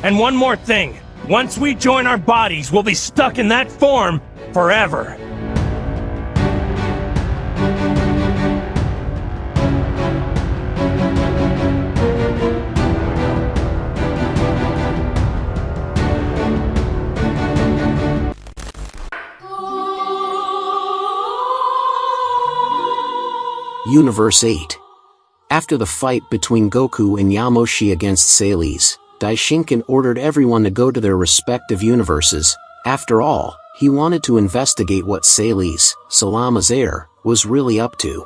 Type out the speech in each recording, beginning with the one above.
And one more thing. Once we join our bodies, we'll be stuck in that form forever. Universe 8. After the fight between Goku and Yamoshi against Celes, Daishinkan ordered everyone to go to their respective universes. After all, he wanted to investigate what Celes, Salama's heir, was really up to.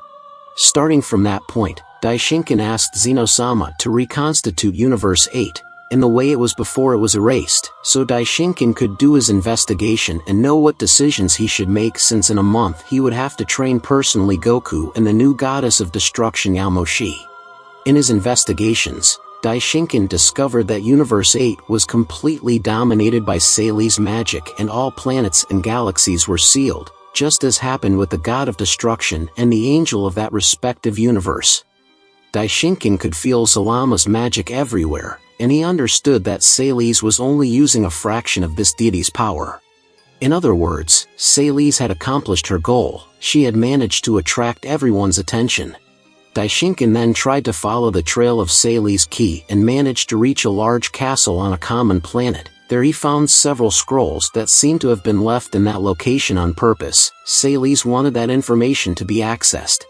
Starting from that point, Daishinkan asked Zeno-sama to reconstitute Universe 8, in the way it was before it was erased, so Daishinkan could do his investigation and know what decisions he should make, since in a month he would have to train personally Goku and the new goddess of destruction Yamoshi. In his investigations, Daishinkan discovered that Universe 8 was completely dominated by Celes magic and all planets and galaxies were sealed, just as happened with the god of destruction and the angel of that respective universe. Daishinkan could feel Salama's magic everywhere, and he understood that Celes was only using a fraction of this deity's power. In other words, Celes had accomplished her goal. She had managed to attract everyone's attention. Daishinkan then tried to follow the trail of Celes' key and managed to reach a large castle on a common planet. There he found several scrolls that seemed to have been left in that location on purpose. Celes wanted that information to be accessed.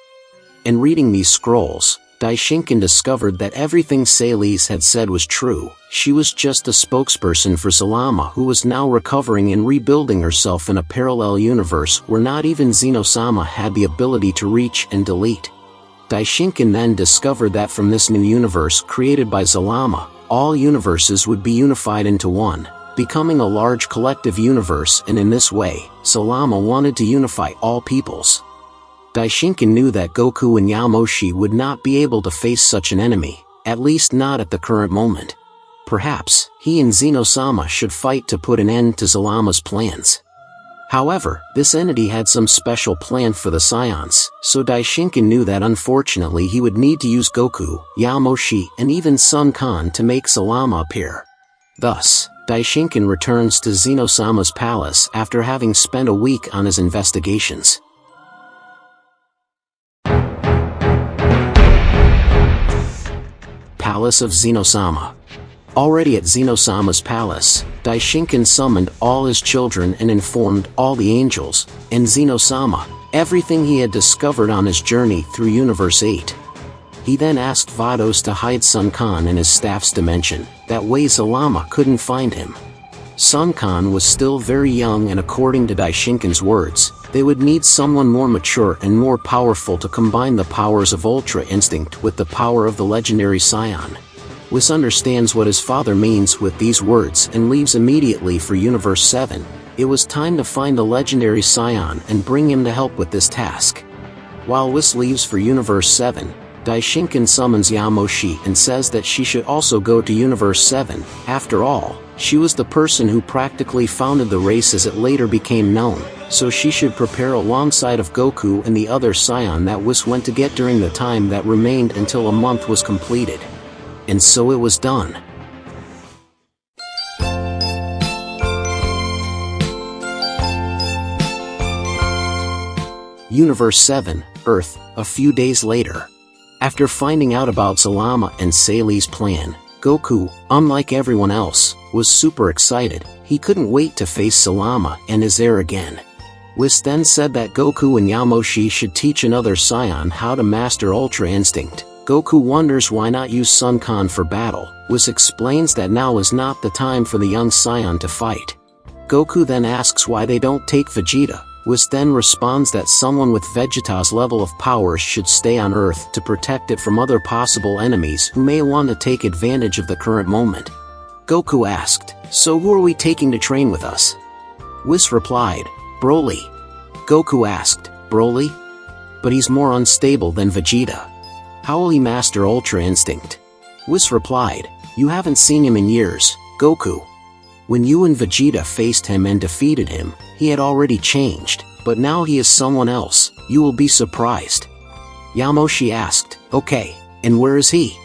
In reading these scrolls, Daishinkan discovered that everything Celes had said was true. She was just a spokesperson for Salama, who was now recovering and rebuilding herself in a parallel universe where not even Zeno-sama had the ability to reach and delete. Daishinkan then discovered that from this new universe created by Salama, all universes would be unified into one, becoming a large collective universe, and in this way, Salama wanted to unify all peoples. Daishinkan knew that Goku and Yamoshi would not be able to face such an enemy, at least not at the current moment. Perhaps, he and Zeno-sama should fight to put an end to Salama's plans. However, this entity had some special plan for the Scions, so Daishinkan knew that unfortunately he would need to use Goku, Yamoshi, and even Sun Quan to make Salama appear. Thus, Daishinkan returns to Zeno-sama's palace after having spent a week on his investigations. Palace of Zeno-sama. Already at Zeno-sama's palace, Daishinkan summoned all his children and informed all the angels, and Zeno-sama, everything he had discovered on his journey through Universe 8. He then asked Vados to hide Sun Quan in his staff's dimension, that way Salama couldn't find him. Sun Quan was still very young, and according to Daishinkan's words, they would need someone more mature and more powerful to combine the powers of Ultra Instinct with the power of the legendary Scion. Whis understands what his father means with these words and leaves immediately for Universe 7. It was time to find the legendary Scion and bring him to help with this task. While Whis leaves for Universe 7, Daishinkan summons Yamoshi and says that she should also go to Universe 7. After all, she was the person who practically founded the race as it later became known, so she should prepare alongside of Goku and the other Scion that Whis went to get during the time that remained until a month was completed. And so it was done. Universe 7, Earth, a few days later. After finding out about Salama and Celes' plan, Goku, unlike everyone else, was super excited. He couldn't wait to face Salama and his heir again. Whis then said that Goku and Yamoshi should teach another Scion how to master Ultra Instinct. Goku wonders why not use Sun Quan for battle. Whis explains that now is not the time for the young Scion to fight. Goku then asks why they don't take Vegeta. Whis then responds that someone with Vegeta's level of powers should stay on Earth to protect it from other possible enemies who may want to take advantage of the current moment. Goku asked, "So who are we taking to train with us?" Whis replied, "Broly." Goku asked, "Broly? But he's more unstable than Vegeta. How will he master Ultra Instinct?" Whis replied, "You haven't seen him in years, Goku. When you and Vegeta faced him and defeated him, he had already changed, but now he is someone else. You will be surprised." Yamoshi asked, "Okay, and where is he?"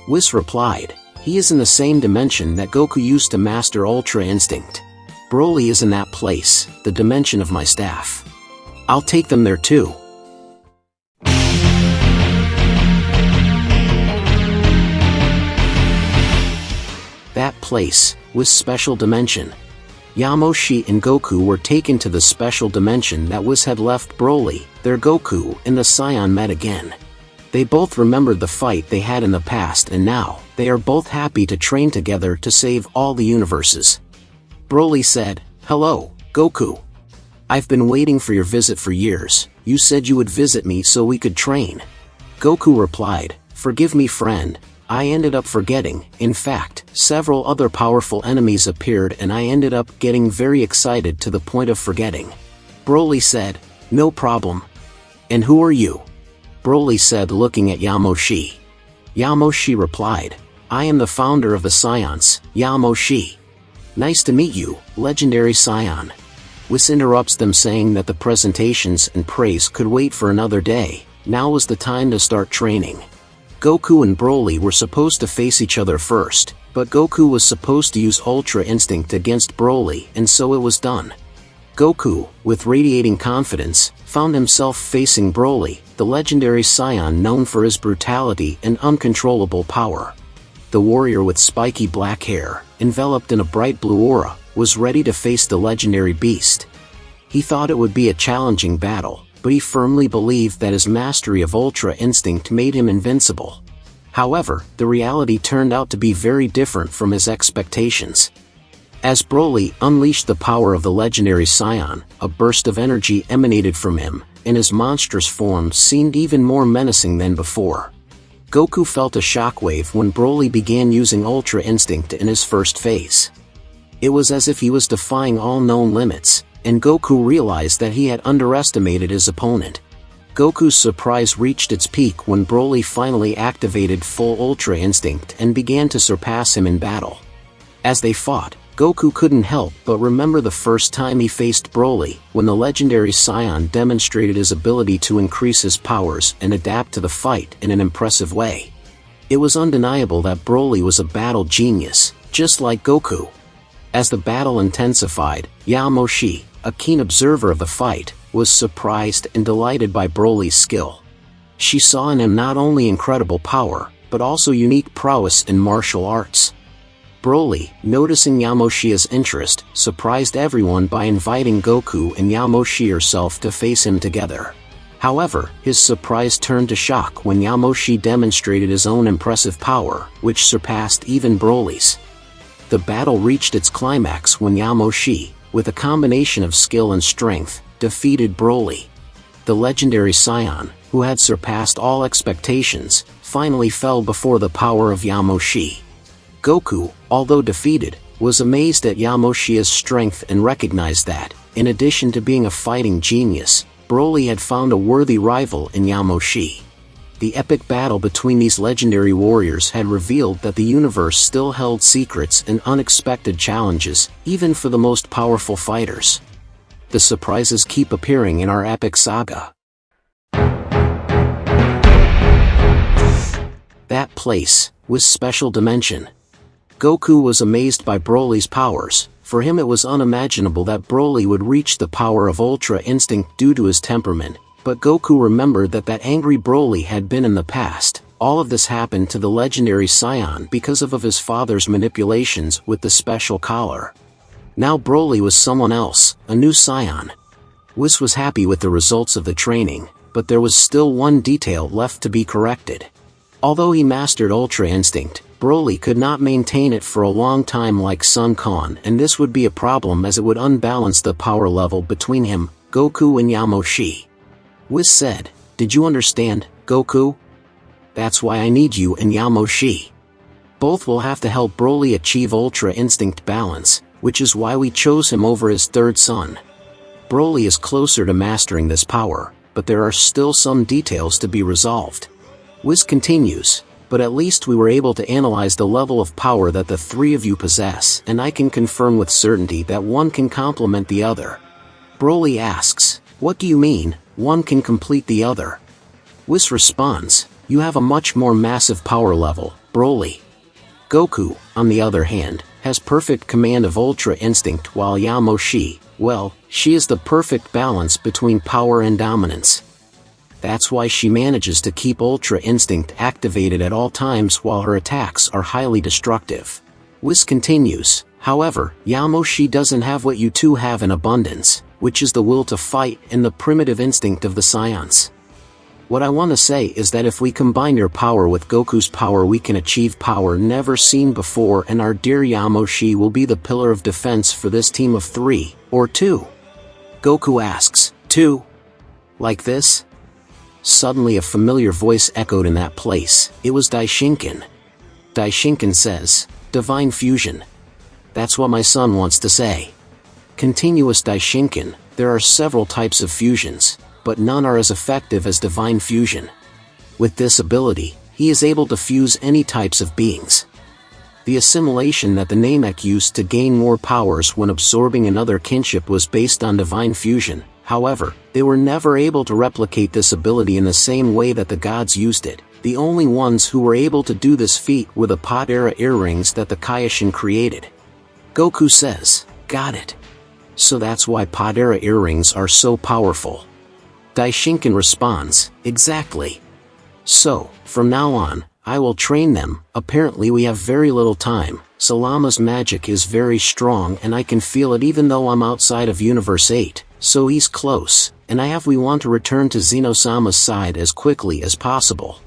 Whis replied, He is in the same dimension that Goku used to master Ultra Instinct. Broly is in that place, the dimension of my staff. I'll take them there too. That place was Special Dimension. Yamoshi and Goku were taken to the special dimension that Whis had left Broly. There Goku and the Saiyan met again. They both remembered the fight they had in the past, and now they are both happy to train together to save all the universes. Broly said, "Hello, Goku. I've been waiting for your visit for years. You said you would visit me so we could train." Goku replied, "Forgive me, friend. I ended up forgetting. In fact, several other powerful enemies appeared and I ended up getting very excited to the point of forgetting." Broly said, "No problem. And who are you?" Broly said, looking at Yamoshi. Yamoshi replied, "I am the founder of the Saiyans, Yamoshi. Nice to meet you, legendary Saiyan." Whis interrupts them, saying that the presentations and praise could wait for another day. Now was the time to start training. Goku and Broly were supposed to face each other first, but Goku was supposed to use Ultra Instinct against Broly, and so it was done. Goku, with radiating confidence, found himself facing Broly, the legendary Saiyan known for his brutality and uncontrollable power. The warrior with spiky black hair, enveloped in a bright blue aura, was ready to face the legendary beast. He thought it would be a challenging battle, but he firmly believed that his mastery of Ultra Instinct made him invincible. However, the reality turned out to be very different from his expectations. As Broly unleashed the power of the legendary Saiyan, a burst of energy emanated from him, and his monstrous form seemed even more menacing than before. Goku felt a shockwave when Broly began using Ultra Instinct in his first phase. It was as if he was defying all known limits, and Goku realized that he had underestimated his opponent. Goku's surprise reached its peak when Broly finally activated full Ultra Instinct and began to surpass him in battle. As they fought, Goku couldn't help but remember the first time he faced Broly, when the legendary Saiyan demonstrated his ability to increase his powers and adapt to the fight in an impressive way. It was undeniable that Broly was a battle genius, just like Goku. As the battle intensified, Yamoshi, a keen observer of the fight, was surprised and delighted by Broly's skill. She saw in him not only incredible power, but also unique prowess in martial arts. Broly, noticing Yamoshi's interest, surprised everyone by inviting Goku and Yamoshi herself to face him together. However, his surprise turned to shock when Yamoshi demonstrated his own impressive power, which surpassed even Broly's. The battle reached its climax when Yamoshi, with a combination of skill and strength, defeated Broly. The legendary Saiyan, who had surpassed all expectations, finally fell before the power of Yamoshi. Goku, although defeated, was amazed at Yamoshi's strength and recognized that, in addition to being a fighting genius, Broly had found a worthy rival in Yamoshi. The epic battle between these legendary warriors had revealed that the universe still held secrets and unexpected challenges, even for the most powerful fighters. The surprises keep appearing in our epic saga. That place was Special Dimension. Goku was amazed by Broly's powers. For him it was unimaginable that Broly would reach the power of Ultra Instinct due to his temperament, but Goku remembered that angry Broly had been in the past. All of this happened to the legendary Saiyan because of his father's manipulations with the special collar. Now Broly was someone else, a new Saiyan. Whis was happy with the results of the training, but there was still one detail left to be corrected. Although he mastered Ultra Instinct, Broly could not maintain it for a long time like Sun Quan, and this would be a problem as it would unbalance the power level between him, Goku and Yamoshi. Whis said, "Did you understand, Goku? That's why I need you and Yamoshi. Both will have to help Broly achieve Ultra Instinct balance, which is why we chose him over his third son. Broly is closer to mastering this power, but there are still some details to be resolved." Whis continues, "But at least we were able to analyze the level of power that the three of you possess, and I can confirm with certainty that one can complement the other." Broly asks, "What do you mean, one can complete the other?" Whis responds, "You have a much more massive power level, Broly." Goku, on the other hand, has perfect command of Ultra Instinct, while Yamoshi, well, she is the perfect balance between power and dominance. That's why she manages to keep Ultra Instinct activated at all times while her attacks are highly destructive. Whis continues, however, Yamoshi doesn't have what you two have in abundance, which is the will to fight and the primitive instinct of the Scions. What I want to say is that if we combine your power with Goku's power, we can achieve power never seen before, and our dear Yamoshi will be the pillar of defense for this team of 3, or 2. Goku asks, 2? Like this? Suddenly a familiar voice echoed in that place. It was Daishinkin. Daishinkin says, Divine Fusion. That's what my son wants to say. Continuous Daishinkin, there are several types of fusions, but none are as effective as Divine Fusion. With this ability, he is able to fuse any types of beings. The assimilation that the Namek used to gain more powers when absorbing another kinship was based on Divine Fusion. However, they were never able to replicate this ability in the same way that the gods used it. The only ones who were able to do this feat were the Pod-era earrings that the Kaioshin created. Goku says, got it. So that's why Pod-era earrings are so powerful. Daishinkin responds, exactly. So, from now on, I will train them. Apparently we have very little time. Salama's magic is very strong and I can feel it even though I'm outside of Universe 8, so he's close, and we want to return to Xeno-sama's side as quickly as possible.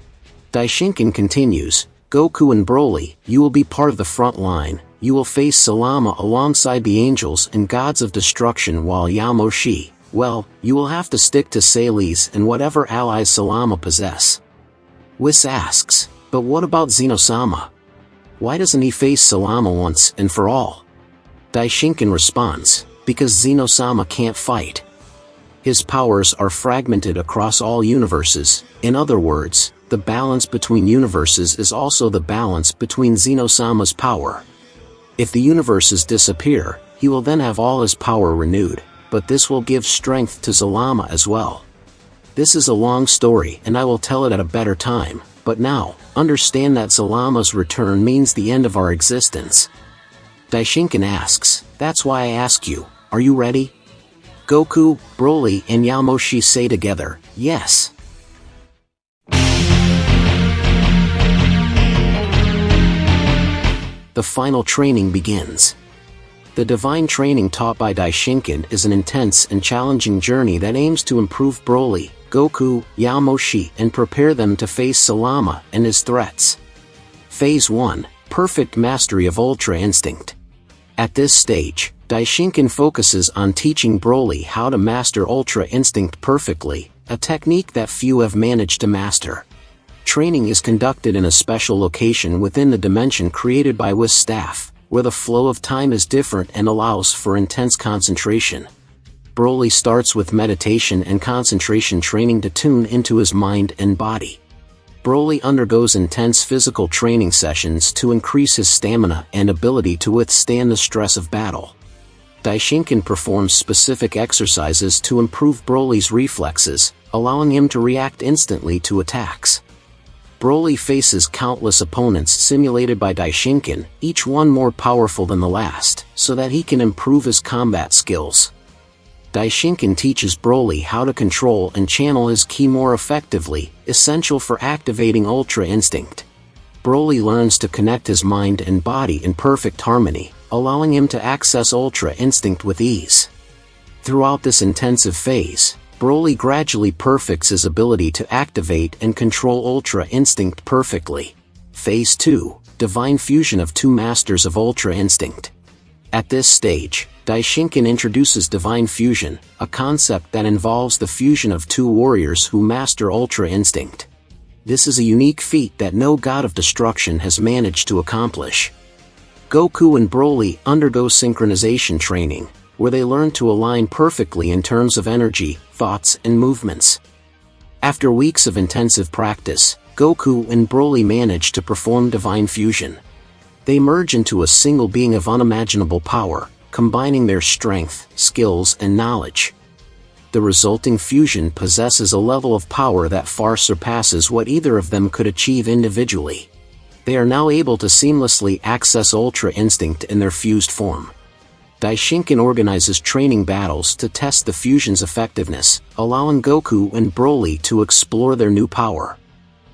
Daishinkin continues, Goku and Broly, you will be part of the front line. You will face Salama alongside the angels and gods of destruction, while Yamoshi, well, you will have to stick to Sailors and whatever allies Salama possess. Whis asks, but what about Xeno-sama? Why doesn't he face Salama once and for all? Daishinkin responds, because Xeno-sama can't fight. His powers are fragmented across all universes. In other words, the balance between universes is also the balance between Xeno-sama's power. If the universes disappear, he will then have all his power renewed, but this will give strength to Salama as well. This is a long story and I will tell it at a better time, but now, understand that Salama's return means the end of our existence. Daishinkin asks, that's why I ask you, are you ready? Goku, Broly and Yamoshi say together, yes. The final training begins. The divine training taught by Daishinkin is an intense and challenging journey that aims to improve Broly, Goku, Yamoshi and prepare them to face Salama and his threats. Phase 1, Perfect Mastery of Ultra Instinct. At this stage, Daishinkin focuses on teaching Broly how to master Ultra Instinct perfectly, a technique that few have managed to master. Training is conducted in a special location within the dimension created by Whis staff, where the flow of time is different and allows for intense concentration. Broly starts with meditation and concentration training to tune into his mind and body. Broly undergoes intense physical training sessions to increase his stamina and ability to withstand the stress of battle. Daishinkin performs specific exercises to improve Broly's reflexes, allowing him to react instantly to attacks. Broly faces countless opponents simulated by Daishinkin, each one more powerful than the last, so that he can improve his combat skills. Daishinkin teaches Broly how to control and channel his ki more effectively, essential for activating Ultra Instinct. Broly learns to connect his mind and body in perfect harmony, allowing him to access Ultra Instinct with ease. Throughout this intensive phase, Broly gradually perfects his ability to activate and control Ultra Instinct perfectly. Phase 2, Divine Fusion of two Masters of Ultra Instinct. At this stage, Daishinkin introduces Divine Fusion, a concept that involves the fusion of two warriors who master Ultra Instinct. This is a unique feat that no god of destruction has managed to accomplish. Goku and Broly undergo synchronization training, where they learn to align perfectly in terms of energy, thoughts and movements. After weeks of intensive practice, Goku and Broly manage to perform Divine Fusion. They merge into a single being of unimaginable power, combining their strength, skills and knowledge. The resulting fusion possesses a level of power that far surpasses what either of them could achieve individually. They are now able to seamlessly access Ultra Instinct in their fused form. Daishinkan organizes training battles to test the fusion's effectiveness, allowing Goku and Broly to explore their new power.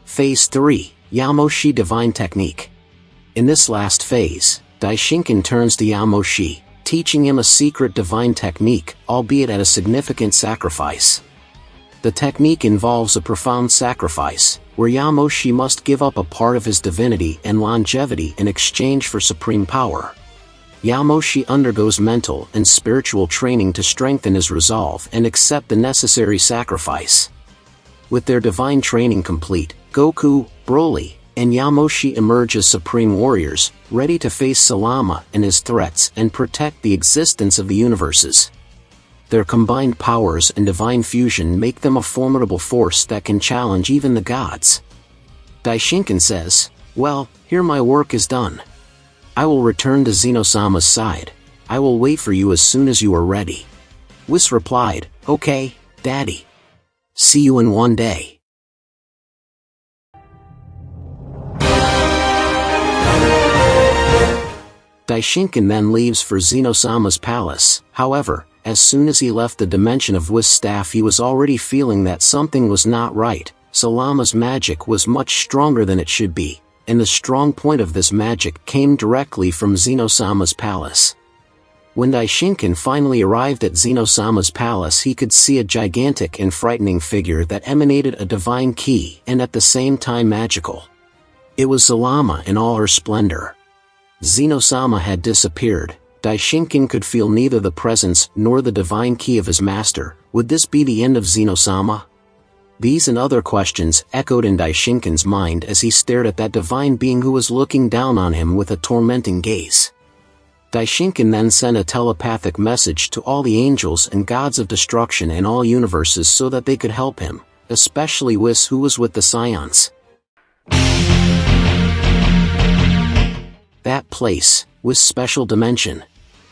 Phase 3, Yamoshi Divine Technique. In this last phase, Daishinkan turns to Yamoshi, teaching him a secret divine technique, albeit at a significant sacrifice. The technique involves a profound sacrifice, where Yamoshi must give up a part of his divinity and longevity in exchange for supreme power. Yamoshi undergoes mental and spiritual training to strengthen his resolve and accept the necessary sacrifice. With their divine training complete, Goku, Broly, and Yamoshi emerge as supreme warriors, ready to face Salama and his threats and protect the existence of the universes. Their combined powers and divine fusion make them a formidable force that can challenge even the gods. Daishinkan says, "Well, here my work is done. I will return to Xenosama's side. I will wait for you as soon as you are ready." Whis replied, "Okay, Daddy. See you in one day." Daishinkan then leaves for Xenosama's palace. However, as soon as he left the dimension of Whis' staff, he was already feeling that something was not right. Salama's magic was much stronger than it should be, and the strong point of this magic came directly from Xenosama's palace. When Daishinkan finally arrived at Xenosama's palace, he could see a gigantic and frightening figure that emanated a divine ki and at the same time magical. It was Salama in all her splendor. Xenosama had disappeared. Daishinkan could feel neither the presence nor the divine ki of his master. Would this be the end of Xenosama? These and other questions echoed in Daishinkan's mind as he stared at that divine being who was looking down on him with a tormenting gaze. Daishinkan then sent a telepathic message to all the angels and gods of destruction in all universes so that they could help him, especially Whis, who was with the Scions. That place, Whis' special dimension.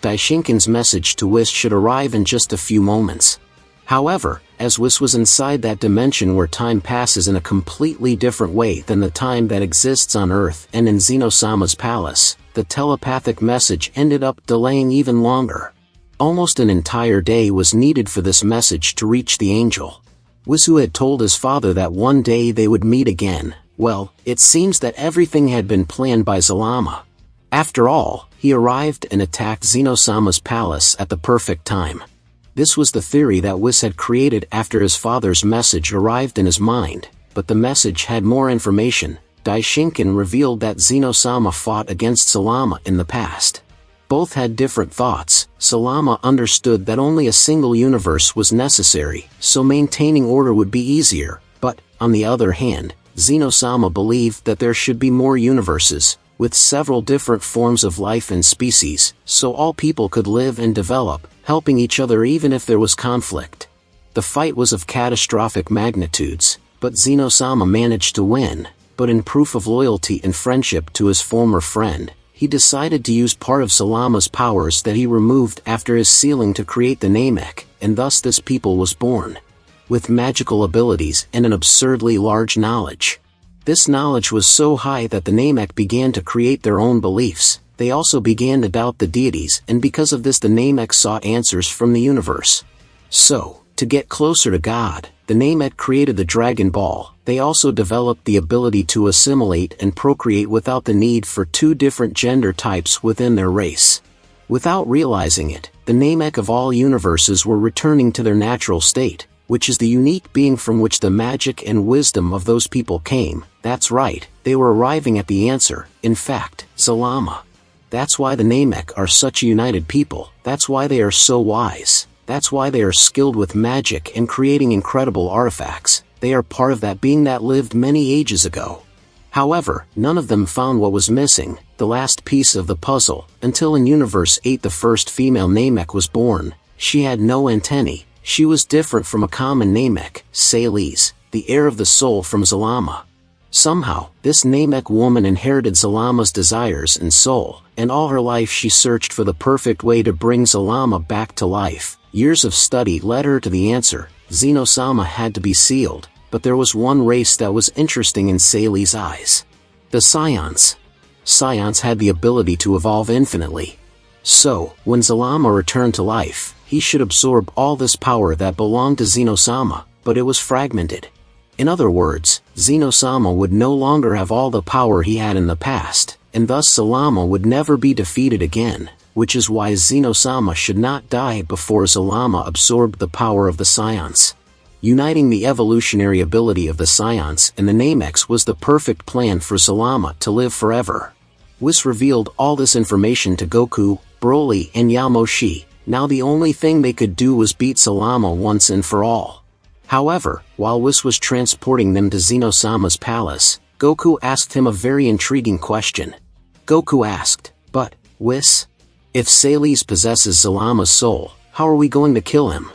Daishinkan's message to Whis should arrive in just a few moments. However, as Whis was inside that dimension where time passes in a completely different way than the time that exists on Earth and in Xenosama's palace, the telepathic message ended up delaying even longer. Almost an entire day was needed for this message to reach the angel. Whis, who had told his father that one day they would meet again, well, it seems that everything had been planned by Salama. After all, he arrived and attacked Xenosama's palace at the perfect time. This was the theory that Whis had created after his father's message arrived in his mind, but the message had more information. Daishinkan revealed that Xenosama fought against Salama in the past. Both had different thoughts. Salama understood that only a single universe was necessary, so maintaining order would be easier, but, on the other hand, Xenosama believed that there should be more universes, with several different forms of life and species, so all people could live and develop, helping each other even if there was conflict. The fight was of catastrophic magnitudes, but Xenosama managed to win. But in proof of loyalty and friendship to his former friend, he decided to use part of Salama's powers that he removed after his sealing to create the Namek, and thus this people was born. With magical abilities and an absurdly large knowledge. This knowledge was so high that the Namek began to create their own beliefs. They also began to doubt the deities, and because of this the Namek sought answers from the universe. So, to get closer to God, the Namek created the Dragon Ball. They also developed the ability to assimilate and procreate without the need for two different gender types within their race. Without realizing it, the Namek of all universes were returning to their natural state, which is the unique being from which the magic and wisdom of those people came. That's right, they were arriving at the answer, in fact, Salama. That's why the Namek are such a united people, that's why they are so wise, that's why they are skilled with magic and creating incredible artifacts. They are part of that being that lived many ages ago. However, none of them found what was missing, the last piece of the puzzle, until in Universe 8 the first female Namek was born. She had no antennae. She was different from a common Namek, Salis, the heir of the soul from Zalama. Somehow, this Namek woman inherited Zalama's desires and soul, and all her life she searched for the perfect way to bring Zalama back to life. Years of study led her to the answer. Xenosama had to be sealed, but there was one race that was interesting in Salis' eyes. The Scions. Scions had the ability to evolve infinitely. So, when Zalama returned to life, he should absorb all this power that belonged to Xeno-sama, but it was fragmented. In other words, Xeno-sama would no longer have all the power he had in the past, and thus Zalama would never be defeated again, which is why Xeno-sama should not die before Zalama absorbed the power of the Scions. Uniting the evolutionary ability of the Scions and the Namex was the perfect plan for Zalama to live forever. Whis revealed all this information to Goku, Broly, and Yamoshi. Now the only thing they could do was beat Zalama once and for all. However, while Whis was transporting them to Xeno-sama's palace, Goku asked him a very intriguing question. Goku asked, "But, Whis, if Celes possesses Zalama's soul, how are we going to kill him?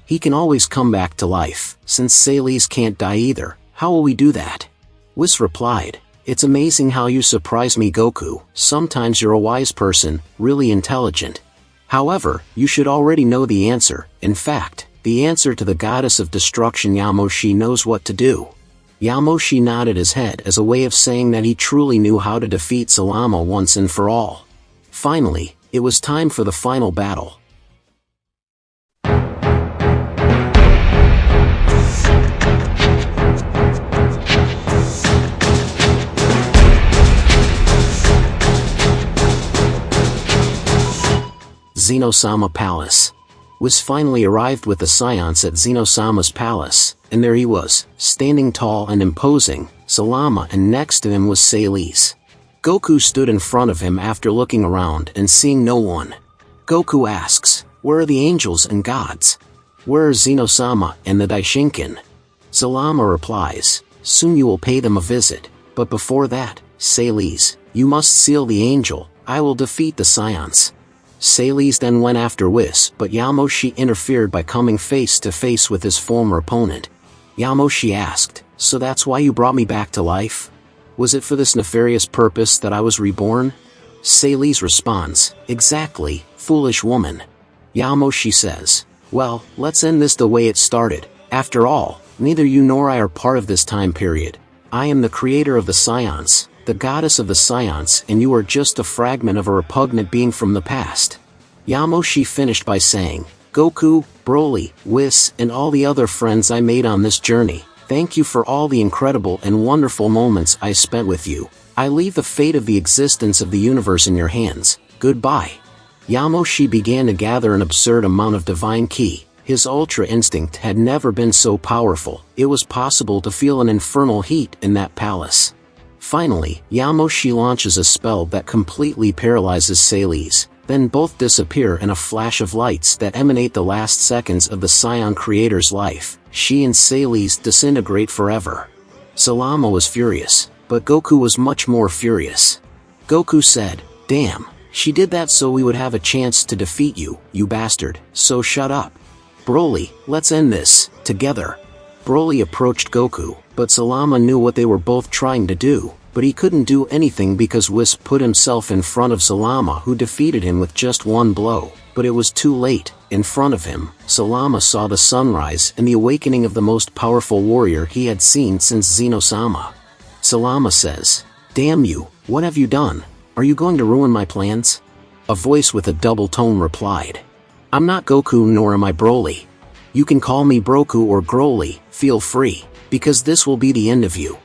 He can always come back to life, since Celes can't die either. How will we do that?" Whis replied, "It's amazing how you surprise me, Goku. Sometimes you're a wise person, really intelligent. However, you should already know the answer. In fact, the answer to the goddess of destruction Yamoshi knows what to do." Yamoshi nodded his head as a way of saying that he truly knew how to defeat Zalama once and for all. Finally, it was time for the final battle. Xeno-sama Palace. Whis finally arrived with the Scions at Xeno-sama's palace, and there he was, standing tall and imposing, Zalama, and next to him was Celes. Goku stood in front of him after looking around and seeing no one. Goku asks, "Where are the angels and gods? Where are Xeno-sama and the Daishinkin?" Zalama replies, "Soon you will pay them a visit, but before that, Celes, you must seal the angel. I will defeat the Scions." Celes then went after Whis, but Yamoshi interfered by coming face to face with his former opponent. Yamoshi asked, "So that's why you brought me back to life? Was it for this nefarious purpose that I was reborn?" Celes responds, "Exactly, foolish woman." Yamoshi says, "Well, let's end this the way it started. After all, neither you nor I are part of this time period. I am the creator of the Scions, the goddess of the Scions, and you are just a fragment of a repugnant being from the past." Yamoshi finished by saying, "Goku, Broly, Whis, and all the other friends I made on this journey, thank you for all the incredible and wonderful moments I spent with you. I leave the fate of the existence of the universe in your hands. Goodbye." Yamoshi began to gather an absurd amount of divine ki. His ultra instinct had never been so powerful. It was possible to feel an infernal heat in that palace. Finally, Yamoshi launches a spell that completely paralyzes Celes, then both disappear in a flash of lights that emanate the last seconds of the Scion creator's life. She and Celes disintegrate forever. Zalama was furious, but Goku was much more furious. Goku said, "Damn, she did that so we would have a chance to defeat you, you bastard, so shut up. Broly, let's end this, together." Broly approached Goku, but Zalama knew what they were both trying to do, but he couldn't do anything because Whis put himself in front of Zalama, who defeated him with just one blow. But it was too late. In front of him, Zalama saw the sunrise and the awakening of the most powerful warrior he had seen since Xeno-sama. Zalama says, "Damn you, what have you done? Are you going to ruin my plans?" A voice with a double tone replied, "I'm not Goku nor am I Broly. You can call me Broku or Groly, feel free, because this will be the end of you."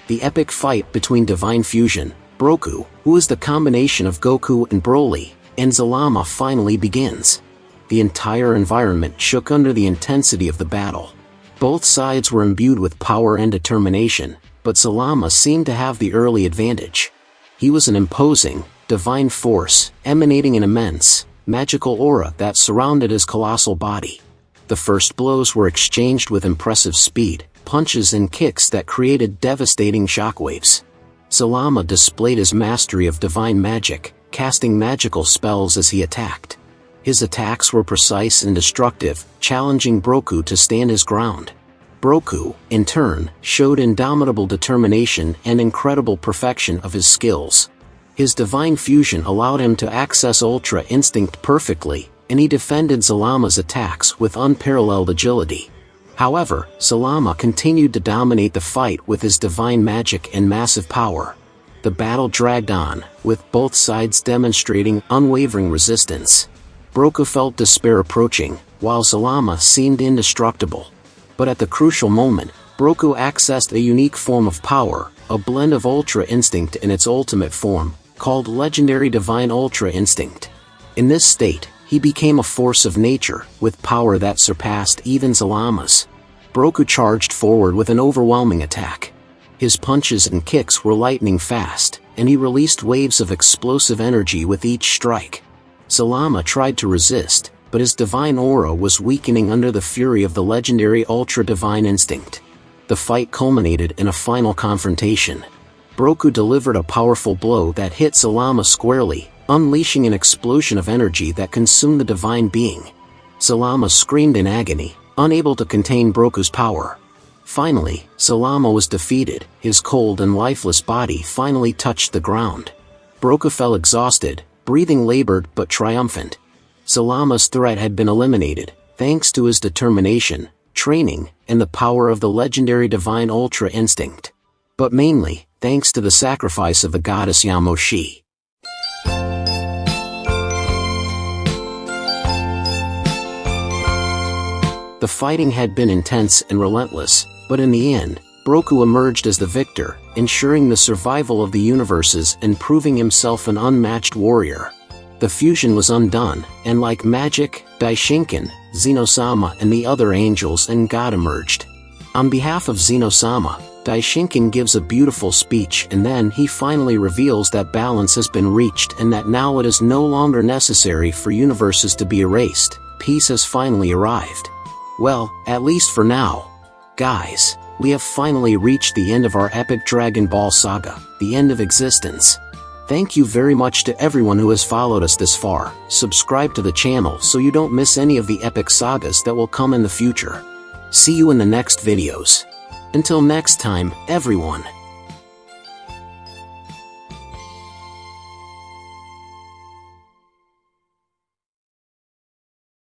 The epic fight between Divine Fusion, Broku, who is the combination of Goku and Broly, and Zalama finally begins. The entire environment shook under the intensity of the battle. Both sides were imbued with power and determination, but Zalama seemed to have the early advantage. He was an imposing, divine force, emanating an immense, magical aura that surrounded his colossal body. The first blows were exchanged with impressive speed, punches and kicks that created devastating shockwaves. Zalama displayed his mastery of divine magic, casting magical spells as he attacked. His attacks were precise and destructive, challenging Broku to stand his ground. Broku, in turn, showed indomitable determination and incredible perfection of his skills. His divine fusion allowed him to access Ultra Instinct perfectly, and he defended Zalama's attacks with unparalleled agility. However, Zalama continued to dominate the fight with his divine magic and massive power. The battle dragged on, with both sides demonstrating unwavering resistance. Broku felt despair approaching, while Zalama seemed indestructible. But at the crucial moment, Broku accessed a unique form of power, a blend of Ultra Instinct in its ultimate form, called Legendary Divine Ultra Instinct. In this state, he became a force of nature, with power that surpassed even Zalama's. Broku charged forward with an overwhelming attack. His punches and kicks were lightning fast, and he released waves of explosive energy with each strike. Zalama tried to resist, but his divine aura was weakening under the fury of the legendary Ultra Divine Instinct. The fight culminated in a final confrontation. Broku delivered a powerful blow that hit Zalama squarely, unleashing an explosion of energy that consumed the divine being. Zalama screamed in agony, unable to contain Broku's power. Finally, Zalama was defeated, his cold and lifeless body finally touched the ground. Broku fell exhausted, breathing labored but triumphant. Zalama's threat had been eliminated, thanks to his determination, training, and the power of the legendary divine Ultra Instinct. But mainly, thanks to the sacrifice of the goddess Yamoshi. The fighting had been intense and relentless, but in the end, Broku emerged as the victor, ensuring the survival of the universes and proving himself an unmatched warrior. The fusion was undone, and like magic, Daishinkan, Xenosama and the other angels and God emerged. On behalf of Xenosama, Daishinkan gives a beautiful speech, and then he finally reveals that balance has been reached and that now it is no longer necessary for universes to be erased. Peace has finally arrived. Well, at least for now. Guys, we have finally reached the end of our epic Dragon Ball saga, the end of existence. Thank you very much to everyone who has followed us this far. Subscribe to the channel so you don't miss any of the epic sagas that will come in the future. See you in the next videos. Until next time, everyone.